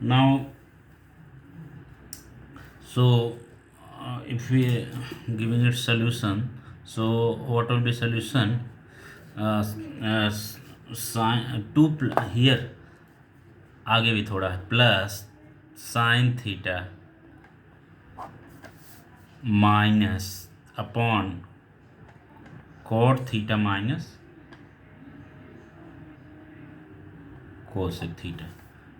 Now, so if we giving it solution, so what will be solution? Sin two here आगे भी थोड़ा plus sine theta minus upon cot theta minus cosec theta.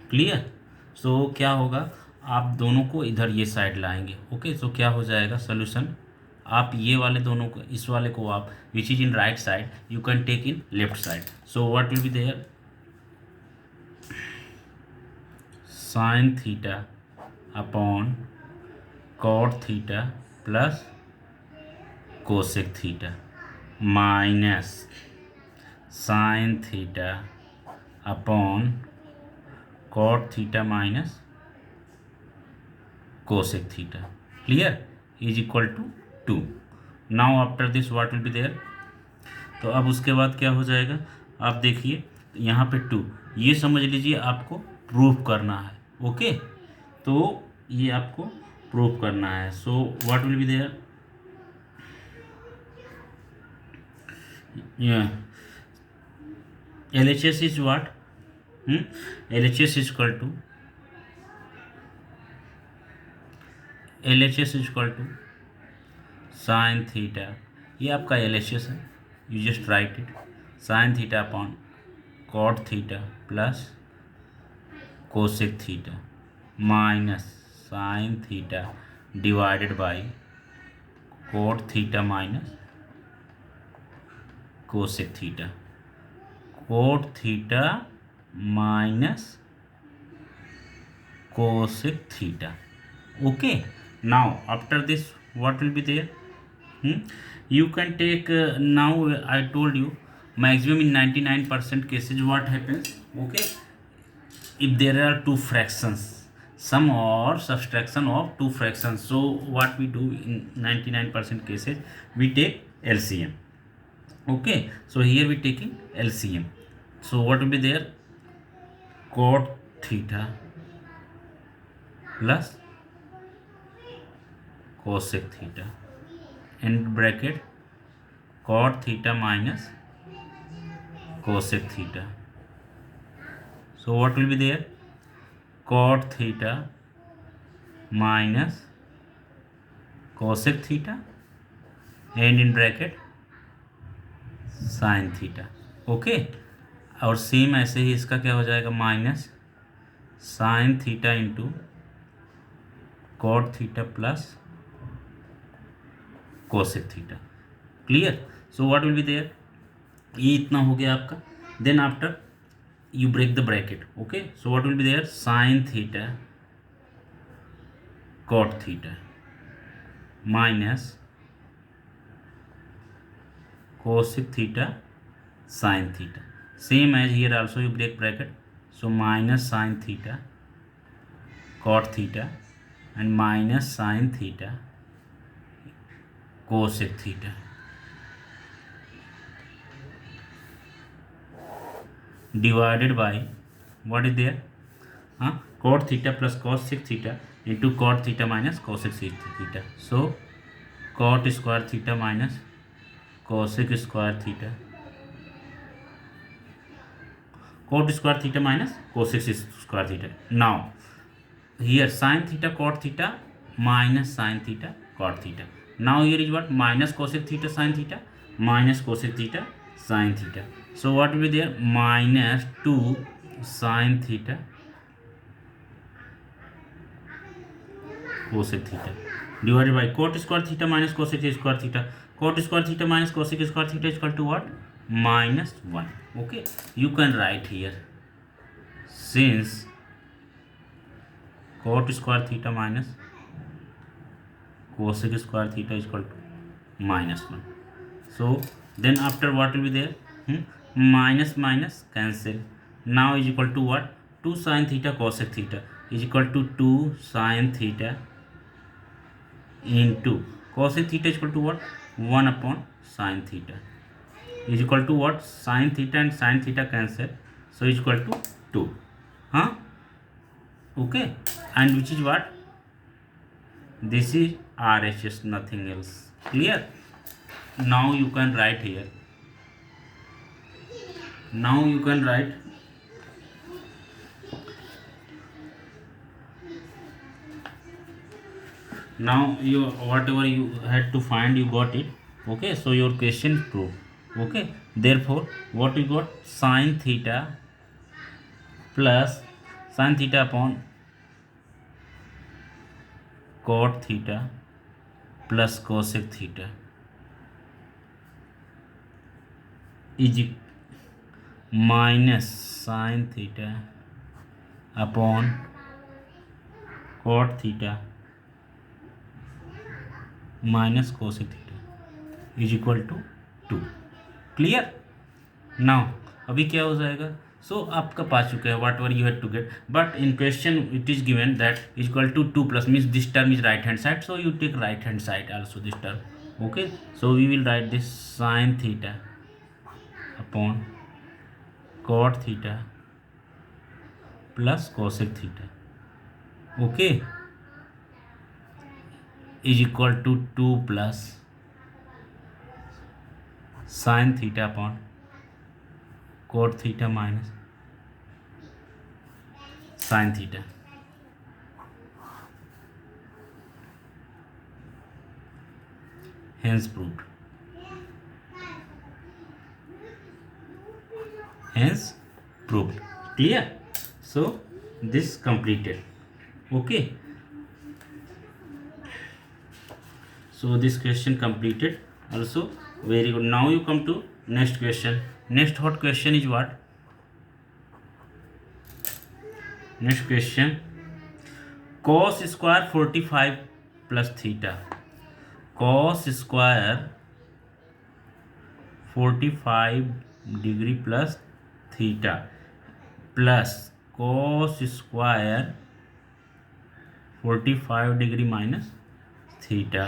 Clear? So क्या होगा, आप दोनों को इधर ये साइड लाएंगे। ओके, सो क्या हो जाएगा सोल्यूशन, आप ये वाले दोनों को, इस वाले को आप which is in right side you can take in left side. So what will be there, sine theta upon cot theta plus cosec theta minus sine theta upon cot theta minus cosec theta. Clear? Is equal to 2। Now after this what will be there, तो अब उसके बाद क्या हो जाएगा, आप देखिए यहाँ पे 2, ये समझ लीजिए आपको प्रूफ करना है। ओके, तो ये आपको प्रूफ करना है। So what will be there, LHS is what? LHS is equal to sine theta, ये आपका LHS है, you just write it, sine theta upon cot theta plus cosec theta minus sine theta divided by cot theta minus cosec theta, cot theta minus cosec theta. Okay, now after this what will be there, you can take now I told you maximum in 99% cases what happens, okay, if there are two fractions, sum or subtraction of two fractions, so what we do in 99% cases, we take LCM. Okay, so here we taking LCM, so what will be there, cot theta plus cosec theta in bracket cot theta minus cosec theta, so what will be there, cot theta minus cosec theta and in bracket sin theta। Okay, और same ऐसे ही इसका क्या हो जाएगा, minus sine theta into cot theta plus cosec theta. Clear? So what will be there, ये इतना हो गया आपका, then after you break the bracket. Okay, so what will be there, sine theta cot theta minus cosec theta sin theta, same as here also you break bracket, so minus sin theta cot theta and minus sin theta cosec theta divided by what is there, cot theta plus cosec theta into cot theta minus cosec theta, so cot square theta minus cosec square theta, cot square theta minus cosec square theta। Now here sin theta cot theta minus sin theta cot theta, now here is what, minus cosec theta sin theta minus cosec theta sin theta, so what will be there, minus 2 sin theta cosec theta divided by cot square theta minus cosec square theta, cot square theta minus cosec square theta is equal to what, minus 1। okay, you can write here, since cot square theta minus cosec square theta is equal to minus 1, so then after what will be there, minus minus cancel, now is equal to what, 2 sin theta cosec theta is equal to 2 sin theta into cosec theta is equal to what, 1 upon sin theta is equal to what, sin theta and sin theta cancel, so is equal to 2। Okay, and which is what? This is RHS, nothing else. Clear? Now you can write here. Now you can write now you whatever you had to find, you got it. Okay, so your question proved. Okay, therefore what you got? Sine theta plus sine theta upon cot theta plus cosec theta is minus sine theta upon cot theta minus cosec theta is equal to 2। Clear? Now अभी क्या हो जाएगा? So आपका पा चुका है whatever you had to get, but in question it is given that is equal to 2 plus means this term is right hand side, so you take right hand side also this term. Okay, so we will write this sin theta upon cot theta plus cosec theta, okay, is equal to 2 plus sin theta upon cot theta minus sin theta. Hence proved. Hence proved. Clear? So this completed. Okay, so this question completed also. Very good. Now you come to next question. Next hot question is what? Next question, cos square 45 plus theta. Cos square 45 degree plus theta plus cos square 45 degree minus theta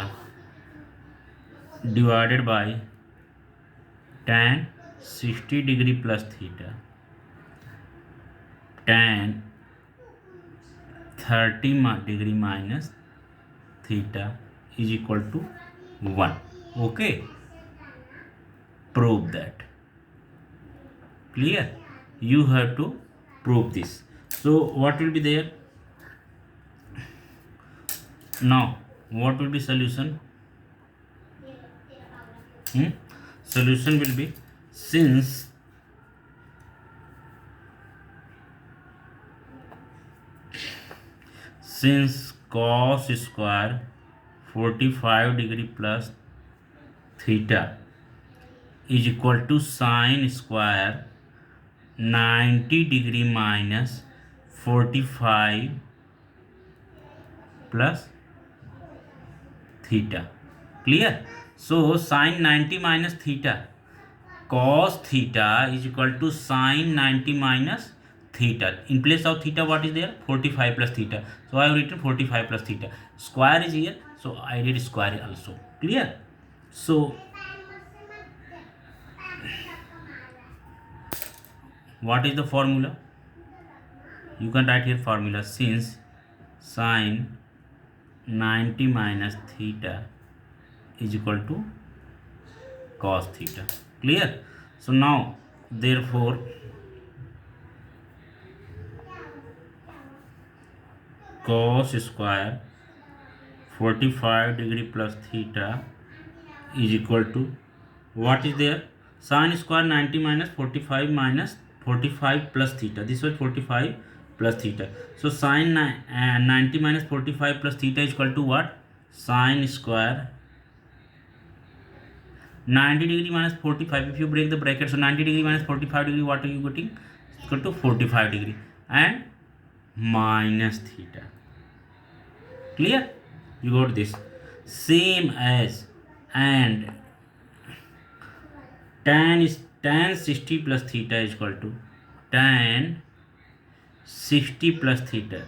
divided by tan 60 degree plus theta tan 30 degree minus theta is equal to 1. Okay, prove that. Clear? You have to prove this. So what will be there? Now what will be solution? Solution will be, since cos square 45 degree plus theta is equal to sin square 90 degree minus 45 plus theta. Clear? So sin 90 minus theta, cos theta is equal to sin 90 minus theta. In place of theta what is there? 45 plus theta. So I have written 45 plus theta. Square is here, so I did square also. Clear? So what is the formula? You can write here formula, since sin 90 minus theta is equal to cos theta. Clear? So now therefore cos square 45 degree plus theta is equal to what is there? Sin square 90 minus 45 plus theta. This was 45 plus theta. So sin 90 minus 45 plus theta is equal to what? Sin square 90 degree minus 45. If you break the bracket, so 90 degree minus 45 degree, what are you getting? It's equal to 45 degree and minus theta. Clear? You got this. Same as, and tan 60 plus theta is equal to tan 60 plus theta.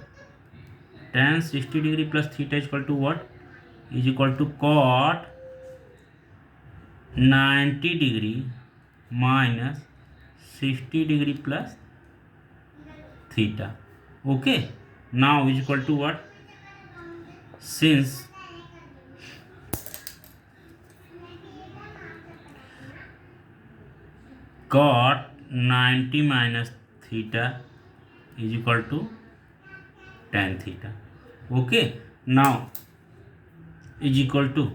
Tan 60 degree plus theta is equal to what? Is equal to cot 90 degree minus 60 degree plus theta. Okay, now is equal to what? Since cot 90 minus theta is equal to tan theta. Okay, now is equal to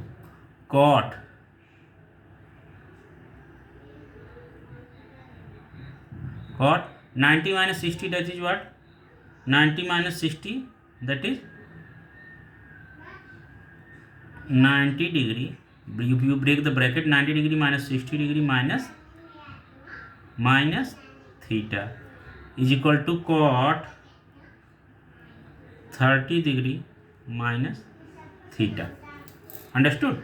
cot 90 minus 60, that is what? 90 minus 60, that is 90 degree. If you break the bracket, 90 degree minus 60 degree minus theta is equal to cot 30 degree minus theta. Understood?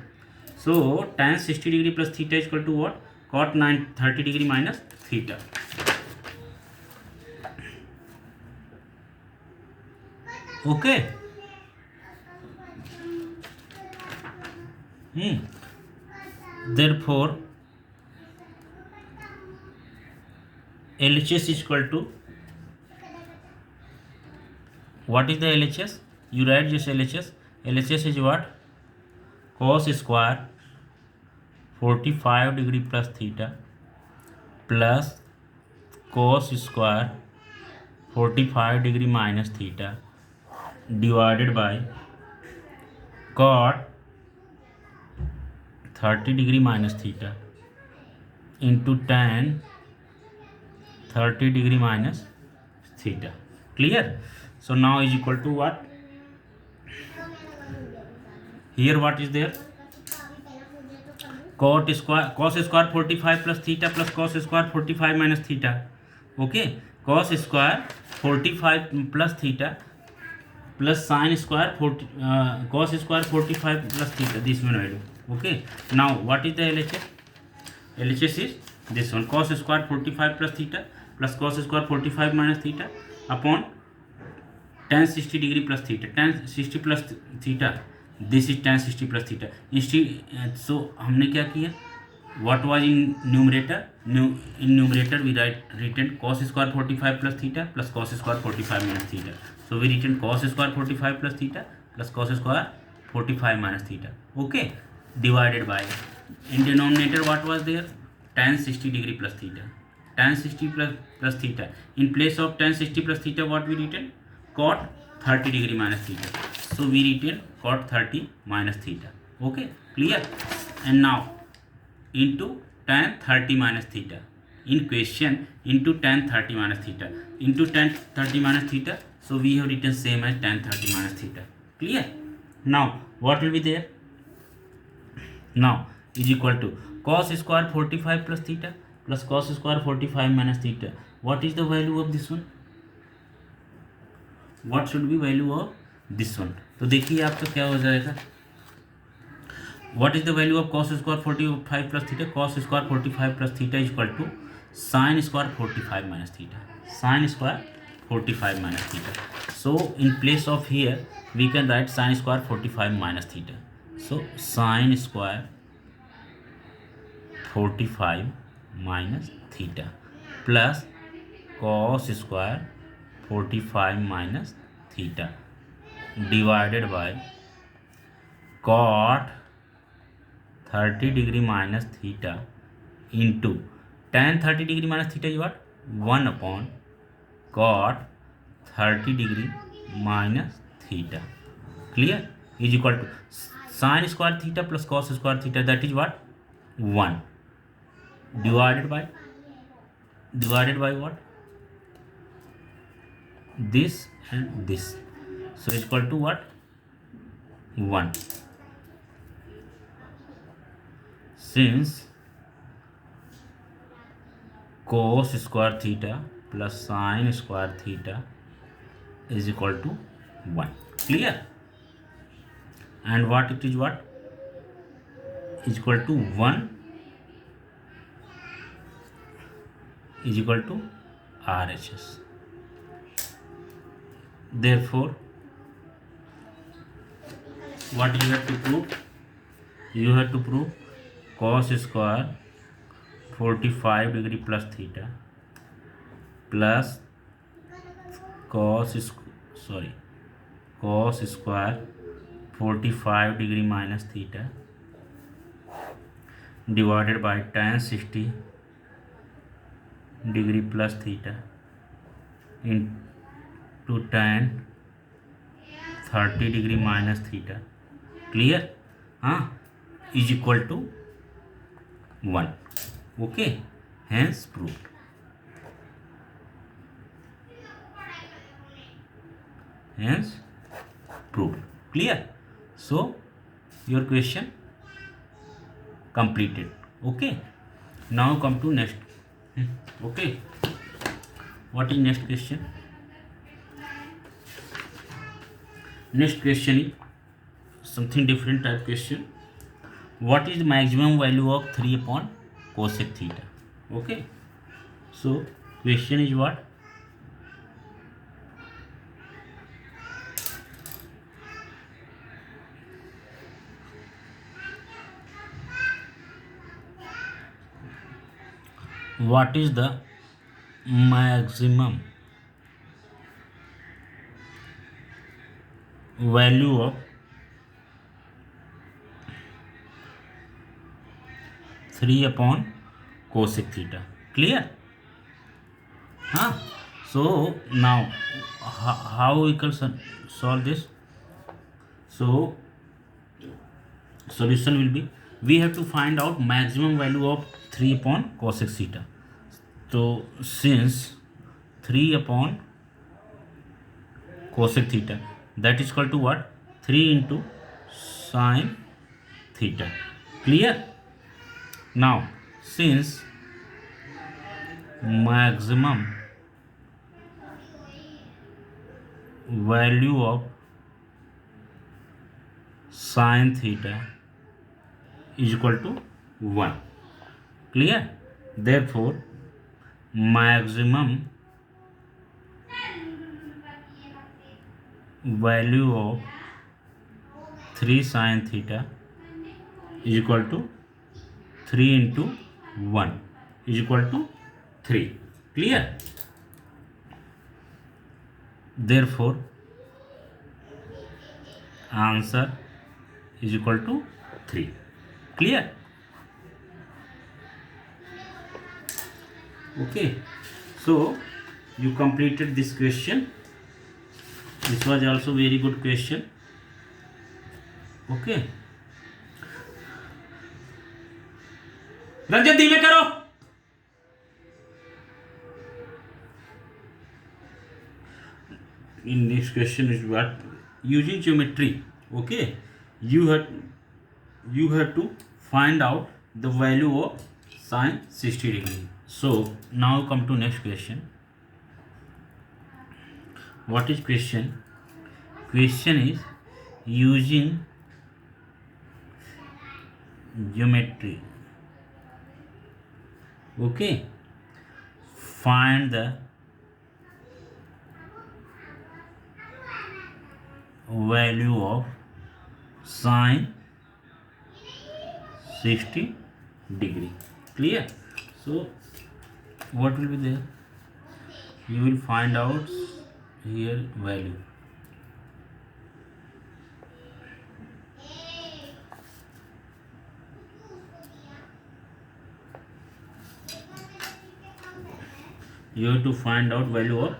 So tan 60 degree plus theta is equal to what? Cot 30 degree minus theta. Okay. Therefore LHS is equal to, what is the LHS? You write this LHS. LHS is what? Cos square 45 degree plus theta plus cos square 45 degree minus theta divided by cot 30 degree minus theta into tan 30 degree minus theta. Clear? So now is equal to what? Here what is there? Cos square 45 plus theta plus cos square 45 minus theta. Okay, cos square 45 plus theta plus sin square 40 cos square 45 plus theta, this one I do. Okay, now what is the LHS? LHS is this one, cos square 45 plus theta plus cos square 45 minus theta upon tan 60 degree plus theta. Tan 60 plus theta, this is tan 60 plus theta. So हमने क्या किया? What was in numerator? In numerator we written cos square 45 plus theta plus cos square 45 minus theta. So we written cos square 45 plus theta plus cos square 45 minus theta. Okay, divided by, in denominator what was there? Tan 60 degree plus theta. Tan 60 plus theta. In place of tan 60 plus theta, what we written? Cot 30 degree minus theta. So we written cot 30 minus theta. Okay, clear? And now into tan 30 minus theta. In question, into tan 30 minus theta. Into tan 30 minus theta. So we have written same as tan 30 minus theta. Clear? Now what will be there? Now is equal to cos square 45 plus theta plus cos square 45 minus theta. What is the value of this one? What should be value of this one? तो देखिए आपका क्या हो जाएगा. What is the value of cos square 45 plus theta? Cos square 45 plus theta is equal to sin square 45 minus theta. Sin square 45 minus theta. So in place of here we can write sin square 45 minus theta. So sin square 45 minus theta plus cos square 45 minus theta divided by cot 30 degree minus theta into tan 30 degree minus theta is what? 1 upon cot 30 degree minus theta. Clear? Is equal to sin square theta plus cos square theta, that is what? 1 divided by what? This and this. So is equal to what? 1. Since cos square theta plus sin square theta is equal to 1. Clear? And what it is what? Is equal to 1 is equal to RHS. Therefore, what you have to prove? You have to prove cos square 45 degree plus theta plus cos sorry, cos square 45 degree minus theta divided by tan 60 degree plus theta into tan 30 degree minus theta, clear, हाँ, is equal to 1. Okay, hence proved. Hence proved. Clear? So your question completed. Okay, now come to next. Okay, what is next question? Next question is something different type question. What is the maximum value of 3 upon cosec theta? Okay, so question is what? What is the maximum value of 3 upon cosec theta? Clear? Huh? So now how we can solve this? So solution will be, we have to find out maximum value of 3 upon cosec theta. So since 3 upon cosec theta, that is equal to what? 3 into sin theta. Clear? Now since maximum value of sin theta is equal to 1. Clear? Therefore maximum value of 3 sin theta is equal to 3 into 1 is equal to 3. Clear? Therefore answer is equal to 3. Clear? Okay, so you completed this question. This was also very good question. Okay, Ranjan धीमे करो. In next question is what? Using geometry. Okay, you have to find out the value of sin 60 degree. So now come to next question. What is question? Question is using geometry. Okay, find the value of sin 60 degree. Clear? So what will be there? You will find out here value. You have to find out value of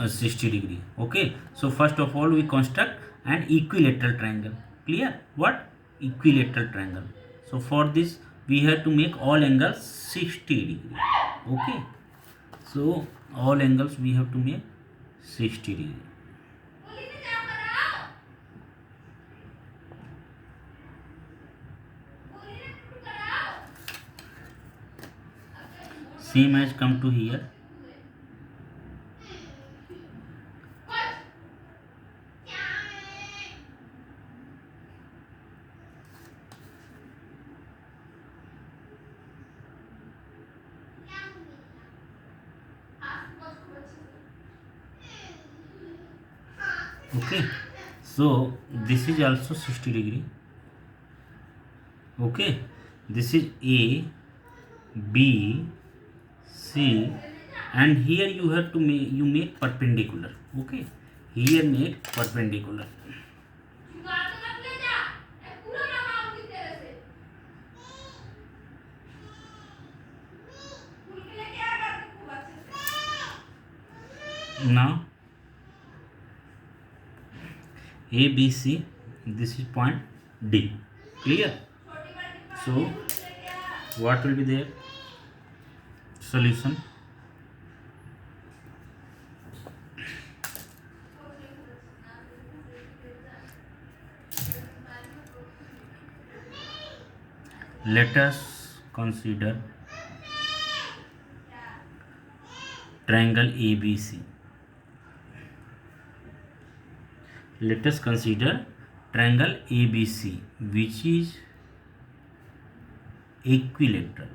60 degree. Okay, so first of all we construct an equilateral triangle. Clear? What? Equilateral triangle. So for this we have to make all angles 60 degree. Okay, so all angles we have to make 60 degree. Same as come to here. Okay, so this is also 60 degree. Okay, this is A, B, C, and here you have to make perpendicular. Okay, here make perpendicular. Now ABC, this is point D. Clear? So what will be there? Solution. Let us consider triangle ABC. Let us consider triangle ABC, which is equilateral.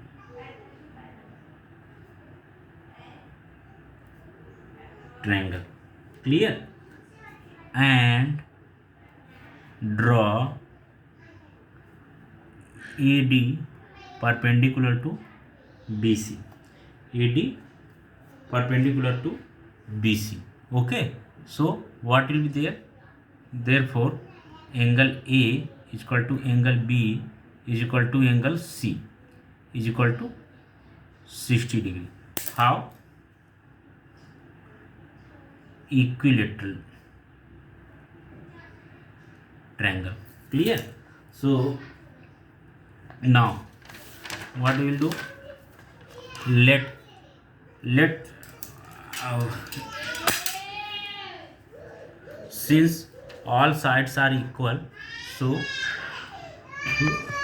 Triangle. Clear? And draw AD perpendicular to BC. AD perpendicular to BC. Okay. So what will be there? Therefore, angle A is equal to angle B is equal to angle C is equal to 60 degree. How? Equilateral triangle. Clear? So now what we will do? Let since all sides are equal, so